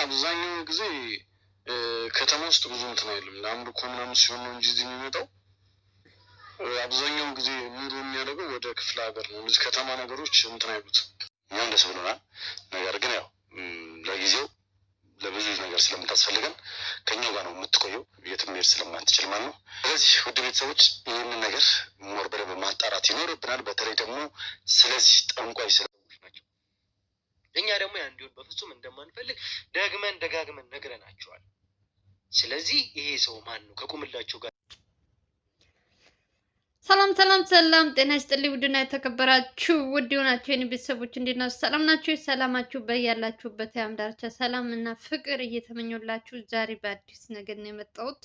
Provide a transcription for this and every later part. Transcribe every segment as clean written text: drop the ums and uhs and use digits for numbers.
አብዛኛውን ጊዜ ከተማ ውስጥ ብዙ እንትን አይልም። ለአምልኮ ምናምን ሲሆን ነው እንጂ እዚህ የሚመጣው አብዛኛውን ጊዜ ኑሮ የሚያደርገው ወደ ክፍለ ሀገር ነው። እዚህ ከተማ ነገሮች እንትን አይሉት። እኛም ደስ ብሎናል። ነገር ግን ያው ለጊዜው ለብዙ ነገር ስለምታስፈልገን ከኛው ጋር ነው የምትቆየው፣ የትም መሄድ ስለማትችል ማለት ነው። ስለዚህ ውድ ቤተሰቦች ይህንን ነገር ሞር በደንብ ማጣራት ይኖርብናል። በተለይ ደግሞ ስለዚህ ጠንቋይ ሰዎች ናቸው። እኛ ደግሞ ያ እንዲሆን በፍጹም እንደማንፈልግ ደግመን ደጋግመን ነግረናቸዋል። ስለዚህ ይሄ ሰው ማን ነው? ከቁምላቸው ጋር ሰላም ሰላም ሰላም፣ ጤና ይስጥልኝ ውድና የተከበራችሁ ውድ የሆናችሁ የኔ ቤተሰቦች እንዴት ናችሁ? ሰላም ናችሁ? ሰላማችሁ በያላችሁበት የዓለም ዳርቻ ሰላም እና ፍቅር እየተመኘሁላችሁ ዛሬ በአዲስ ነገር ነው የመጣሁት።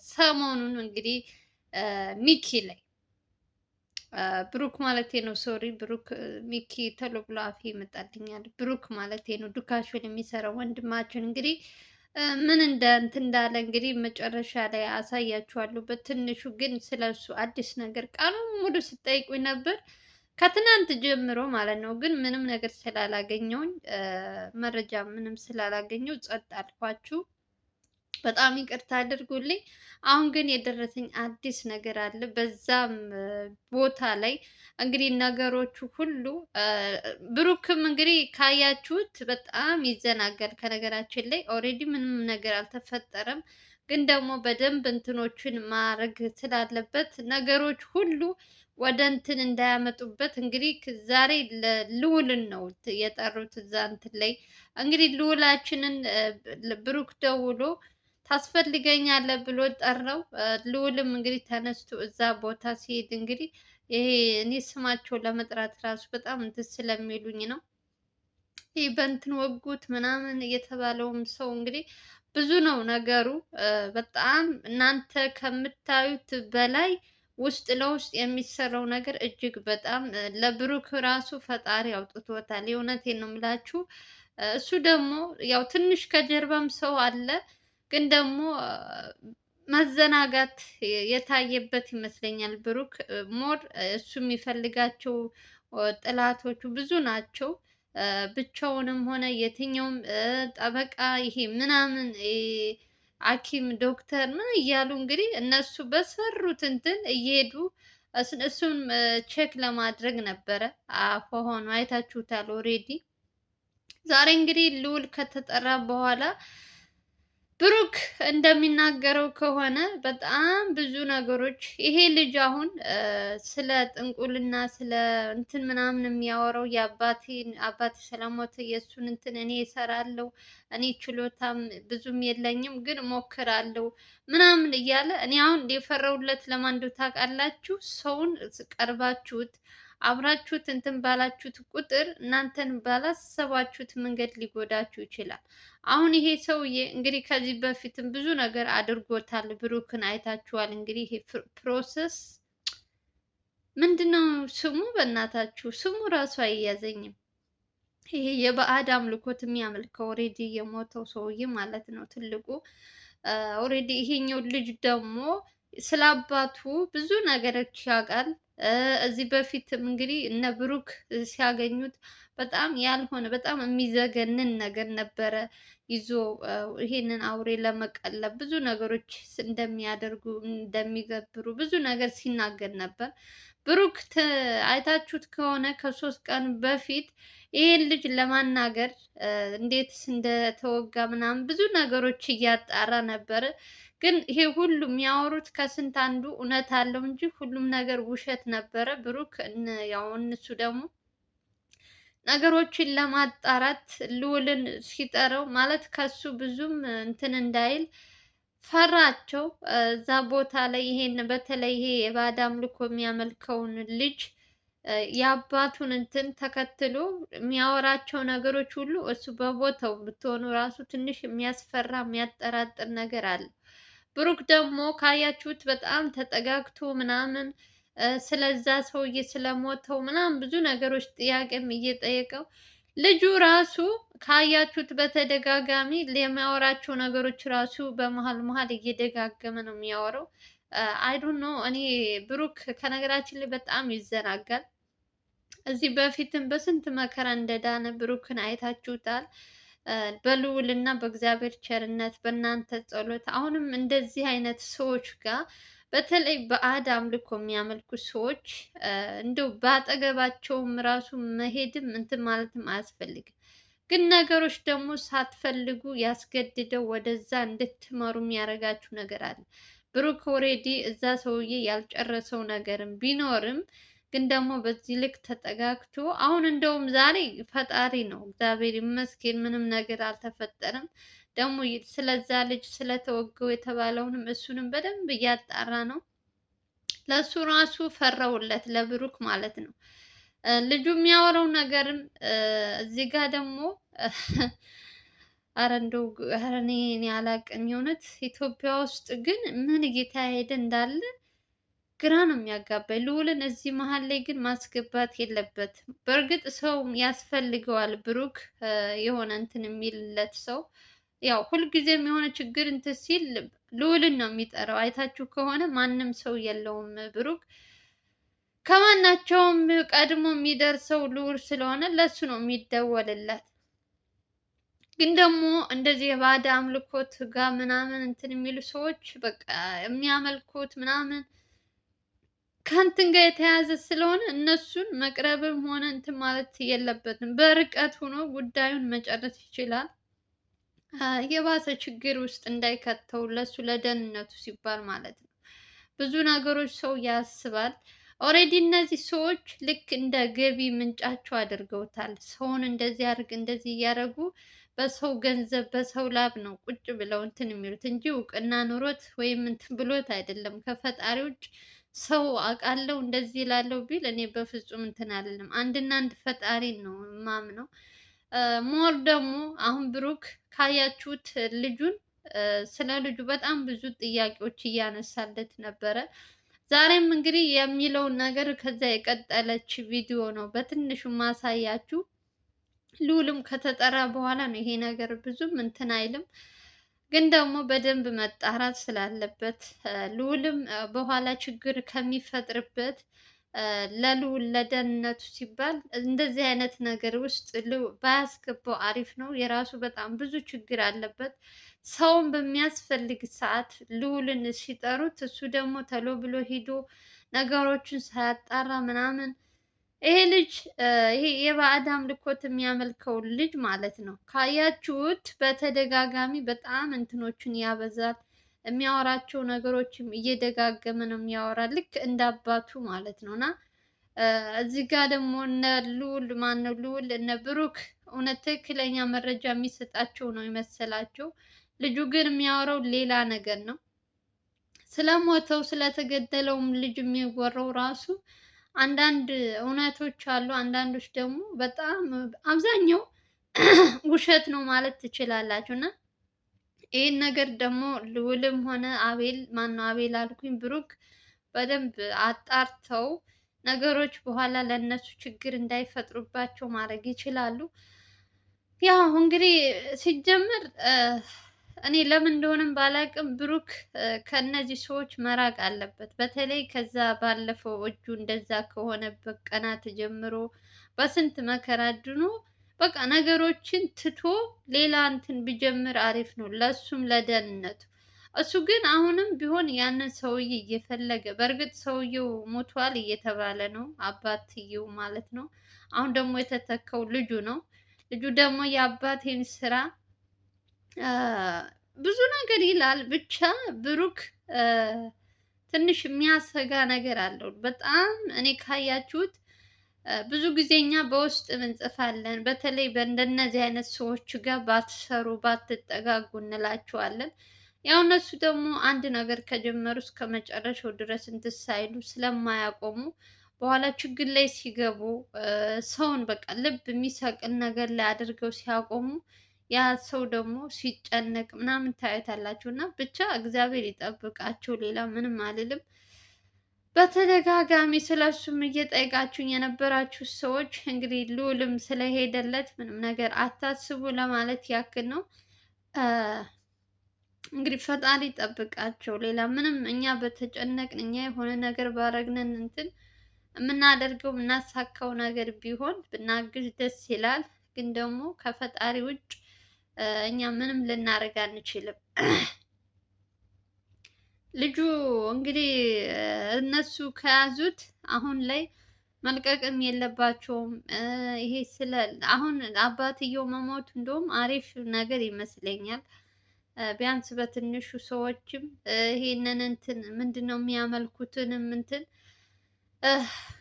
ሰሞኑን እንግዲህ ሚኪ ላይ ብሩክ ማለቴ ነው፣ ሶሪ ብሩክ ሚኪ ተሎ ብሎ አፌ ይመጣልኛል። ብሩክ ማለቴ ነው፣ ዱካሾን የሚሰራው ወንድማችን እንግዲህ ምን እንዳለ እንግዲህ መጨረሻ ላይ አሳያችኋለሁ። በትንሹ ግን ስለሱ አዲስ ነገር ቀኑን ሙሉ ስጠይቁኝ ነበር ከትናንት ጀምሮ ማለት ነው። ግን ምንም ነገር ስላላገኘውኝ መረጃ ምንም ስላላገኘው ጸጥ አልኳችሁ። በጣም ይቅርታ አድርጉልኝ። አሁን ግን የደረሰኝ አዲስ ነገር አለ። በዛም ቦታ ላይ እንግዲህ ነገሮቹ ሁሉ ብሩክም እንግዲህ ካያችሁት በጣም ይዘናጋል። ከነገራችን ላይ ኦልሬዲ ምንም ነገር አልተፈጠረም። ግን ደግሞ በደንብ እንትኖችን ማድረግ ስላለበት ነገሮች ሁሉ ወደ እንትን እንዳያመጡበት እንግዲህ ዛሬ ልዑልን ነው የጠሩት። እዛ እንትን ላይ እንግዲህ ልዑላችንን ብሩክ ደውሎ ታስፈልገኛለህ ብሎ ጠራው። ልዑልም እንግዲህ ተነስቶ እዛ ቦታ ሲሄድ እንግዲህ ይሄ እኔ ስማቸው ለመጥራት ራሱ በጣም እንትን ስለሚሉኝ ነው። ይህ በእንትን ወጉት ምናምን የተባለውም ሰው እንግዲህ ብዙ ነው ነገሩ። በጣም እናንተ ከምታዩት በላይ ውስጥ ለውስጥ የሚሰራው ነገር እጅግ በጣም ለብሩክ ራሱ ፈጣሪ አውጥቶታል። የእውነቴን ነው የምላችሁ። እሱ ደግሞ ያው ትንሽ ከጀርባም ሰው አለ ግን ደግሞ መዘናጋት የታየበት ይመስለኛል። ብሩክ ሞር እሱ የሚፈልጋቸው ጥላቶቹ ብዙ ናቸው። ብቻውንም ሆነ የትኛውም ጠበቃ ይሄ ምናምን ሐኪም ዶክተር ምን እያሉ እንግዲህ እነሱ በሰሩት እንትን እየሄዱ እሱን ቼክ ለማድረግ ነበረ። አሁን አይታችሁታል ኦሬዲ። ዛሬ እንግዲህ ልዑል ከተጠራ በኋላ ብሩክ እንደሚናገረው ከሆነ በጣም ብዙ ነገሮች ይሄ ልጅ አሁን ስለ ጥንቁልና ስለ እንትን ምናምን የሚያወራው አባቴ ስለሞተ የእሱን እንትን እኔ እሰራለሁ፣ እኔ ችሎታም ብዙም የለኝም ግን ሞክራለሁ ምናምን እያለ እኔ አሁን የፈረውለት ለማን እንደው ታውቃላችሁ? ሰውን ቀርባችሁት አብራችሁት እንትን ባላችሁት ቁጥር እናንተን ባላሰባችሁት መንገድ ሊጎዳችሁ ይችላል። አሁን ይሄ ሰውዬ እንግዲህ ከዚህ በፊትም ብዙ ነገር አድርጎታል። ብሩክን አይታችኋል። እንግዲህ ይሄ ፕሮሰስ ምንድነው ስሙ? በእናታችሁ ስሙ ራሱ አይያዘኝም። ይሄ የባዕድ አምልኮት የሚያመልከው ኦሬዲ የሞተው ሰውዬ ማለት ነው ትልቁ። ኦሬዲ ይሄኛው ልጅ ደግሞ ስለ አባቱ ብዙ ነገሮች ያውቃል። እዚህ በፊትም እንግዲህ እነ ብሩክ ሲያገኙት በጣም ያልሆነ በጣም የሚዘገንን ነገር ነበረ ይዞ ይሄንን አውሬ ለመቀለብ ብዙ ነገሮች እንደሚያደርጉ እንደሚገብሩ ብዙ ነገር ሲናገር ነበር። ብሩክ አይታችሁት ከሆነ ከ3 ቀን በፊት ይሄን ልጅ ለማናገር እንዴት እንደተወጋ ምናምን ብዙ ነገሮች እያጣራ ነበረ። ግን ይሄ ሁሉ የሚያወሩት ከስንት አንዱ እውነት አለው እንጂ ሁሉም ነገር ውሸት ነበረ። ብሩክ ያው እነሱ ደግሞ ነገሮችን ለማጣራት ልዑልን ሲጠራው ማለት ከሱ ብዙም እንትን እንዳይል ፈራቸው። እዛ ቦታ ላይ ይሄን በተለይ ይሄ የባዕድ አምልኮ የሚያመልከውን ልጅ የአባቱን እንትን ተከትሎ የሚያወራቸው ነገሮች ሁሉ እሱ በቦታው ብትሆኑ ራሱ ትንሽ የሚያስፈራ የሚያጠራጥር ነገር አለ። ብሩክ ደግሞ ካያችሁት በጣም ተጠጋግቶ ምናምን ስለዛ ሰውዬ ስለሞተው ምናምን ብዙ ነገሮች ጥያቄም እየጠየቀው ልጁ ራሱ ካያችሁት በተደጋጋሚ የሚያወራቸው ነገሮች ራሱ በመሀል እየደጋገመ ነው የሚያወራው። አይዶን ኖ እኔ ብሩክ ከነገራችን ላይ በጣም ይዘናጋል። እዚህ በፊትም በስንት መከራ እንደዳነ ብሩክን አይታችሁታል። በልዑልና በእግዚአብሔር ቸርነት በእናንተ ጸሎት አሁንም እንደዚህ አይነት ሰዎች ጋር በተለይ ባዕድ አምልኮ የሚያመልኩ ሰዎች እንደው በአጠገባቸውም ራሱ መሄድም እንትን ማለትም አያስፈልግም። ግን ነገሮች ደግሞ ሳትፈልጉ ያስገድደው ወደዛ እንድትመሩ የሚያደርጋችሁ ነገር አለ። ብሩክ ኦሬዲ እዛ ሰውዬ ያልጨረሰው ነገርም ቢኖርም ግን ደግሞ በዚህ ልክ ተጠጋግቶ አሁን እንደውም ዛሬ ፈጣሪ ነው እግዚአብሔር ይመስገን ምንም ነገር አልተፈጠረም። ደግሞ ስለዛ ልጅ ስለተወገው የተባለውንም እሱንም በደንብ እያጣራ ነው። ለሱ ራሱ ፈራውለት ለብሩክ ማለት ነው። ልጁ የሚያወራው ነገርም እዚህ ጋር ደግሞ አረ እንደው አረ እኔ አላቅም የእውነት ኢትዮጵያ ውስጥ ግን ምን እየተካሄደ እንዳለ ግራ ነው የሚያጋባኝ። ልዑልን እዚህ መሀል ላይ ግን ማስገባት የለበትም። በእርግጥ ሰው ያስፈልገዋል ብሩክ የሆነ እንትን የሚልለት ሰው ያው ሁልጊዜም የሆነ ችግር እንትን ሲል ልዑልን ነው የሚጠራው። አይታችሁ ከሆነ ማንም ሰው የለውም ብሩክ ከማናቸውም ቀድሞ የሚደርሰው ልዑል ስለሆነ ለሱ ነው የሚደወልለት። ግን ደግሞ እንደዚህ የባዕድ አምልኮት ጋር ምናምን እንትን የሚሉ ሰዎች በቃ የሚያመልኩት ምናምን ከእንትን ጋር የተያያዘ ስለሆነ እነሱን መቅረብም ሆነ እንትን ማለት የለበትም። በርቀት ሆኖ ጉዳዩን መጨረስ ይችላል። የባሰ ችግር ውስጥ እንዳይከተው ለሱ ለደህንነቱ ሲባል ማለት ነው። ብዙ ነገሮች ሰው ያስባል። ኦሬዲ እነዚህ ሰዎች ልክ እንደ ገቢ ምንጫቸው አድርገውታል። ሰውን እንደዚህ አድርግ እንደዚህ እያደረጉ በሰው ገንዘብ በሰው ላብ ነው ቁጭ ብለው እንትን የሚሉት እንጂ እውቅና ኑሮት ወይም እንትን ብሎት አይደለም። ከፈጣሪ ውጭ ሰው አውቃለሁ እንደዚህ ላለው ቢል እኔ በፍጹም እንትን አይደለም። አንድና አንድ ፈጣሪ ነው ማምነው። ሞር ደግሞ አሁን ብሩክ ካያችሁት ልጁን ስለ ልጁ በጣም ብዙ ጥያቄዎች እያነሳለት ነበረ። ዛሬም እንግዲህ የሚለውን ነገር ከዛ የቀጠለች ቪዲዮ ነው በትንሹ ማሳያችሁ። ልዑልም ከተጠራ በኋላ ነው ይሄ ነገር ብዙም እንትን አይልም። ግን ደግሞ በደንብ መጣራት ስላለበት ልዑልም በኋላ ችግር ከሚፈጥርበት ለልዑል ለደህንነቱ ሲባል እንደዚህ አይነት ነገር ውስጥ ባያስገባው አሪፍ ነው። የራሱ በጣም ብዙ ችግር አለበት። ሰውን በሚያስፈልግ ሰዓት ልዑልን ሲጠሩት እሱ ደግሞ ተሎ ብሎ ሂዶ ነገሮችን ሳያጣራ ምናምን ይሄ ልጅ ይሄ የባዕድ አምልኮት የሚያመልከው ልጅ ማለት ነው። ካያችሁት በተደጋጋሚ በጣም እንትኖችን ያበዛል። የሚያወራቸው ነገሮችም እየደጋገመ ነው የሚያወራ ልክ እንደ አባቱ ማለት ነው። እና እዚህ ጋር ደግሞ እነ ልዑል ማነው ልዑል እነ ብሩክ እውነት ትክክለኛ መረጃ የሚሰጣቸው ነው የመሰላቸው። ልጁ ግን የሚያወራው ሌላ ነገር ነው። ስለሞተው ስለተገደለውም ልጅ የሚወራው ራሱ አንዳንድ እውነቶች አሉ። አንዳንዶች ደግሞ በጣም አብዛኛው ውሸት ነው ማለት ትችላላችሁ። እና ይህን ነገር ደግሞ ልዑልም ሆነ አቤል ማነው አቤል አልኩኝ ብሩክ በደንብ አጣርተው ነገሮች በኋላ ለእነሱ ችግር እንዳይፈጥሩባቸው ማድረግ ይችላሉ። ያው እንግዲህ ሲጀምር እኔ ለምን እንደሆነም ባላቅም ብሩክ ከነዚህ ሰዎች መራቅ አለበት። በተለይ ከዛ ባለፈው እጁ እንደዛ ከሆነበት ቀናት ጀምሮ በስንት መከራ ድኖ በቃ ነገሮችን ትቶ ሌላ እንትን ቢጀምር አሪፍ ነው ለሱም ለደህንነቱ። እሱ ግን አሁንም ቢሆን ያንን ሰውዬ እየፈለገ በእርግጥ ሰውየው ሞቷል እየተባለ ነው አባትየው ማለት ነው። አሁን ደግሞ የተተካው ልጁ ነው። ልጁ ደግሞ የአባቴን ስራ ብዙ ነገር ይላል። ብቻ ብሩክ ትንሽ የሚያሰጋ ነገር አለው በጣም። እኔ ካያችሁት ብዙ ጊዜ እኛ በውስጥ እንጽፋለን። በተለይ በእንደነዚህ አይነት ሰዎች ጋር ባትሰሩ ባትጠጋጉ እንላቸዋለን። ያው እነሱ ደግሞ አንድ ነገር ከጀመሩ እስከ መጨረሻው ድረስ እንትን ሳይሉ ስለማያቆሙ በኋላ ችግር ላይ ሲገቡ ሰውን በቃ ልብ የሚሰቅል ነገር ላይ አድርገው ሲያቆሙ ያ ሰው ደግሞ ሲጨነቅ ምናምን ታዩታላችሁ። እና ብቻ እግዚአብሔር ይጠብቃቸው። ሌላ ምንም አልልም። በተደጋጋሚ ስለሱም እየጠየቃችሁኝ የነበራችሁ ሰዎች እንግዲህ ልዑልም ስለሄደለት ምንም ነገር አታስቡ ለማለት ያክል ነው። እንግዲህ ፈጣሪ ይጠብቃቸው። ሌላ ምንም እኛ በተጨነቅን እኛ የሆነ ነገር ባረግነን እንትን የምናደርገው የምናሳካው ነገር ቢሆን ብናግዝ ደስ ይላል። ግን ደግሞ ከፈጣሪ ውጭ እኛ ምንም ልናደርግ አንችልም። ልጁ እንግዲህ እነሱ ከያዙት አሁን ላይ መልቀቅም የለባቸውም። ይሄ ስለ አሁን አባትየው መሞቱ እንደውም አሪፍ ነገር ይመስለኛል። ቢያንስ በትንሹ ሰዎችም ይሄንን እንትን ምንድን ነው የሚያመልኩትንም እንትን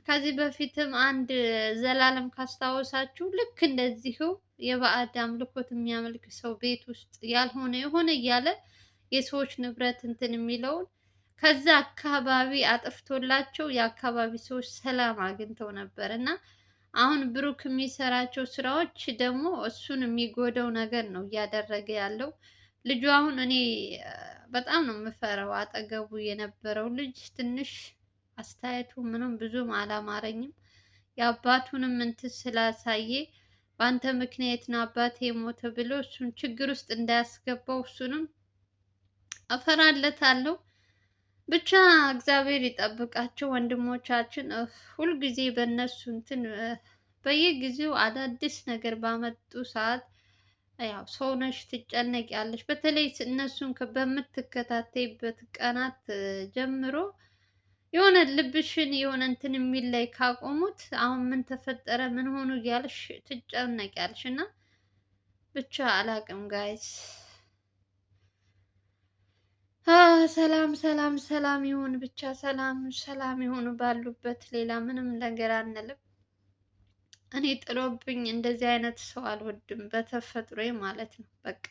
ከዚህ በፊትም አንድ ዘላለም ካስታወሳችሁ ልክ እንደዚሁ የባዕድ አምልኮት የሚያመልክ ሰው ቤት ውስጥ ያልሆነ የሆነ እያለ የሰዎች ንብረት እንትን የሚለውን ከዛ አካባቢ አጥፍቶላቸው የአካባቢ ሰዎች ሰላም አግኝተው ነበር። እና አሁን ብሩክ የሚሰራቸው ስራዎች ደግሞ እሱን የሚጎዳው ነገር ነው እያደረገ ያለው። ልጁ አሁን እኔ በጣም ነው የምፈራው። አጠገቡ የነበረው ልጅ ትንሽ አስተያየቱ ምንም ብዙም አላማረኝም። የአባቱንም እንትን ስላሳየ በአንተ ምክንያት ነው አባቴ የሞተ ብሎ እሱን ችግር ውስጥ እንዳያስገባው እሱንም እፈራለታለሁ። ብቻ እግዚአብሔር ይጠብቃቸው ወንድሞቻችን። ሁልጊዜ በእነሱ እንትን በየጊዜው አዳዲስ ነገር ባመጡ ሰዓት ያው ሰው ነሽ ትጨነቂያለሽ። በተለይ እነሱን በምትከታተይበት ቀናት ጀምሮ የሆነ ልብሽን የሆነ እንትን የሚል ላይ ካቆሙት አሁን ምን ተፈጠረ ምን ሆኑ እያልሽ ትጨነቂያለሽ። እና ብቻ አላቅም ጋይስ። ሰላም ሰላም ሰላም ይሁን ብቻ ሰላም ሰላም ይሁን ባሉበት። ሌላ ምንም ነገር አንልም። እኔ ጥሎብኝ እንደዚህ አይነት ሰው አልወድም በተፈጥሮዬ ማለት ነው። በቃ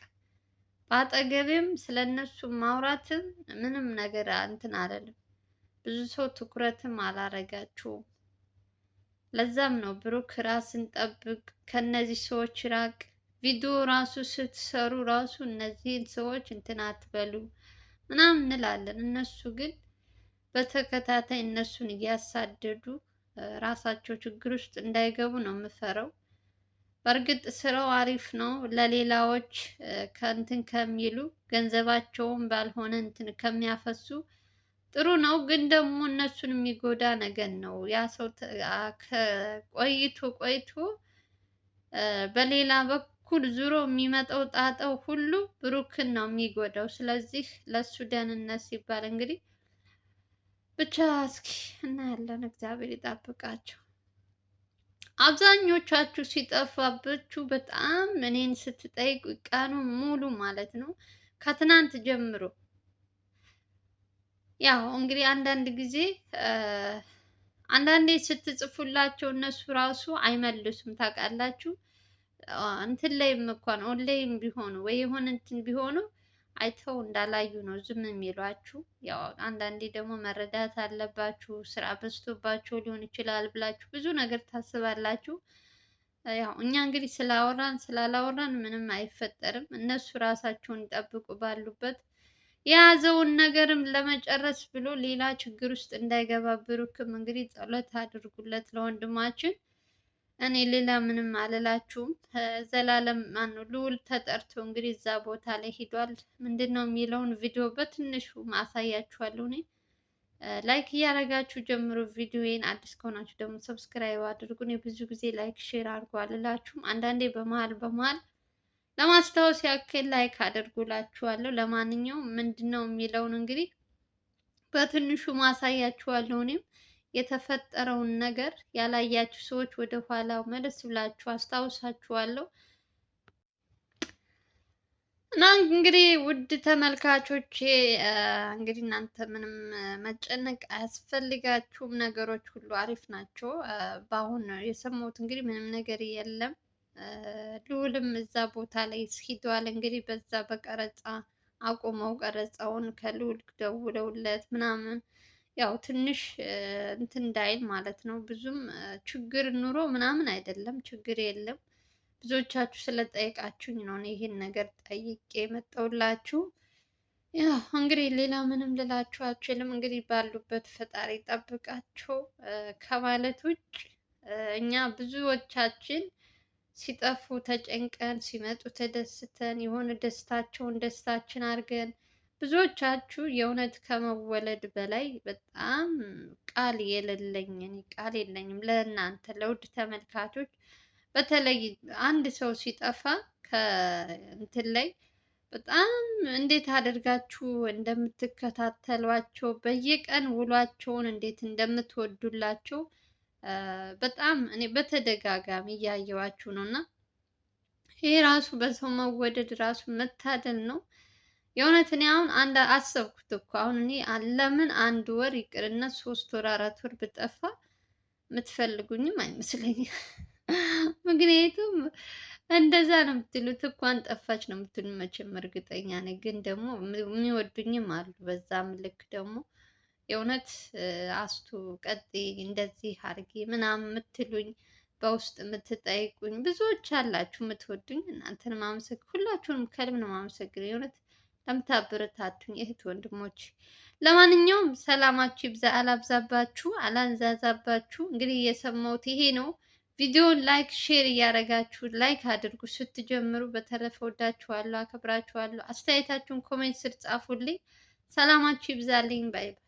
በአጠገቤም ስለነሱ ማውራትም ምንም ነገር እንትን አለልም። ብዙ ሰው ትኩረትም አላረጋችሁም። ለዛም ነው ብሩክ ራስን ጠብቅ፣ ከነዚህ ሰዎች ራቅ። ቪዲዮ ራሱ ስትሰሩ ራሱ እነዚህን ሰዎች እንትን አትበሉ ምናምን እንላለን። እነሱ ግን በተከታታይ እነሱን እያሳደዱ ራሳቸው ችግር ውስጥ እንዳይገቡ ነው የምፈራው። በእርግጥ ስራው አሪፍ ነው። ለሌላዎች ከእንትን ከሚሉ ገንዘባቸውን ባልሆነ እንትን ከሚያፈሱ ጥሩ ነው። ግን ደግሞ እነሱን የሚጎዳ ነገር ነው። ያ ሰው ቆይቶ ቆይቶ በሌላ በኩል ዙሮ የሚመጣው ጣጣው ሁሉ ብሩክን ነው የሚጎዳው። ስለዚህ ለሱ ደህንነት ሲባል እንግዲህ ብቻ እስኪ እናያለን። እግዚአብሔር ይጠብቃቸው። አብዛኞቻችሁ ሲጠፋባችሁ በጣም እኔን ስትጠይቁ ቀኑ ሙሉ ማለት ነው ከትናንት ጀምሮ ያው እንግዲህ አንዳንድ ጊዜ አንዳንዴ ስትጽፉላቸው እነሱ ራሱ አይመልሱም ታውቃላችሁ። እንትን ላይም እንኳን ኦንላይን ቢሆኑ ወይ የሆነ እንትን ቢሆኑ አይተው እንዳላዩ ነው ዝም የሚሏችሁ። ያው አንዳንዴ ደግሞ መረዳት አለባችሁ፣ ስራ በዝቶባቸው ሊሆን ይችላል ብላችሁ ብዙ ነገር ታስባላችሁ። ያው እኛ እንግዲህ ስላወራን ስላላወራን ምንም አይፈጠርም። እነሱ ራሳቸውን ይጠብቁ ባሉበት የያዘውን ነገርም ለመጨረስ ብሎ ሌላ ችግር ውስጥ እንዳይገባ ብሩክም እንግዲህ ጸሎት አድርጉለት ለወንድማችን። እኔ ሌላ ምንም አልላችሁም። ዘላለም ማነው ልዑል ተጠርቶ እንግዲህ እዛ ቦታ ላይ ሂዷል። ምንድን ነው የሚለውን ቪዲዮ በትንሹ ማሳያችኋለሁ። እኔ ላይክ እያደረጋችሁ ጀምሮ ቪዲዮዬን፣ አዲስ ከሆናችሁ ደግሞ ሰብስክራይብ አድርጉ። እኔ ብዙ ጊዜ ላይክ ሼር አድርጉ አልላችሁም። አንዳንዴ በመሀል ለማስታወስ ያክል ላይክ አድርጉላችኋለሁ። ለማንኛውም ምንድን ነው የሚለውን እንግዲህ በትንሹ ማሳያችኋለሁ። እኔም የተፈጠረውን ነገር ያላያችሁ ሰዎች ወደ ኋላ መለስ ብላችሁ አስታውሳችኋለሁ። እና እንግዲህ ውድ ተመልካቾቼ እንግዲህ እናንተ ምንም መጨነቅ አያስፈልጋችሁም። ነገሮች ሁሉ አሪፍ ናቸው። በአሁን የሰማሁት እንግዲህ ምንም ነገር የለም። ልዑልም እዛ ቦታ ላይ ሂዷል። እንግዲህ በዛ በቀረጻ አቁመው ቀረጻውን ከልዑል ደውለውለት ምናምን ያው ትንሽ እንትን እንዳይል ማለት ነው። ብዙም ችግር ኑሮ ምናምን አይደለም፣ ችግር የለም። ብዙዎቻችሁ ስለጠየቃችሁኝ ነው ይሄን ነገር ጠይቄ መጣሁላችሁ። ያው እንግዲህ ሌላ ምንም ልላችሁ አልችልም። እንግዲህ ባሉበት ፈጣሪ ጠብቃቸው ከማለት ውጭ እኛ ብዙዎቻችን ሲጠፉ ተጨንቀን ሲመጡ ተደስተን የሆነ ደስታቸውን ደስታችን አድርገን ብዙዎቻችሁ የእውነት ከመወለድ በላይ በጣም ቃል የለኝም ለእናንተ ለውድ ተመልካቾች። በተለይ አንድ ሰው ሲጠፋ ከእንትን ላይ በጣም እንዴት አድርጋችሁ እንደምትከታተሏቸው በየቀን ውሏቸውን እንዴት እንደምትወዱላቸው በጣም እኔ በተደጋጋሚ እያየዋችሁ ነው። እና ይሄ ራሱ በሰው መወደድ ራሱ መታደል ነው። የእውነት እኔ አሁን አንድ አሰብኩት እኮ አሁን እኔ ለምን 1 ወር ይቅርና 3 ወር 4 ወር ብጠፋ የምትፈልጉኝም አይመስለኝም። ምክንያቱም እንደዛ ነው የምትሉት እንኳን ጠፋች ነው የምትሉት መቼም እርግጠኛ ነኝ። ግን ደግሞ የሚወዱኝም አሉ። በዛም ልክ ደግሞ የእውነት አስቱ ቀጥይ እንደዚህ አድርጊ ምናምን የምትሉኝ በውስጥ የምትጠይቁኝ ብዙዎች አላችሁ የምትወዱኝ። እናንተን ማመሰግ ሁላችሁንም ከልብ ነው ማመሰግን የእውነት ለምታበረታቱኝ እህት ወንድሞች። ለማንኛውም ሰላማችሁ ይብዛ፣ አላብዛባችሁ፣ አላንዛዛባችሁ። እንግዲህ የሰማሁት ይሄ ነው። ቪዲዮውን ላይክ ሼር እያደረጋችሁ ላይክ አድርጉ ስትጀምሩ። በተረፈ ወዳችኋለሁ፣ አከብራችኋለሁ። አስተያየታችሁን ኮሜንት ስር ጻፉልኝ። ሰላማችሁ ይብዛልኝ። ባይ ባይ።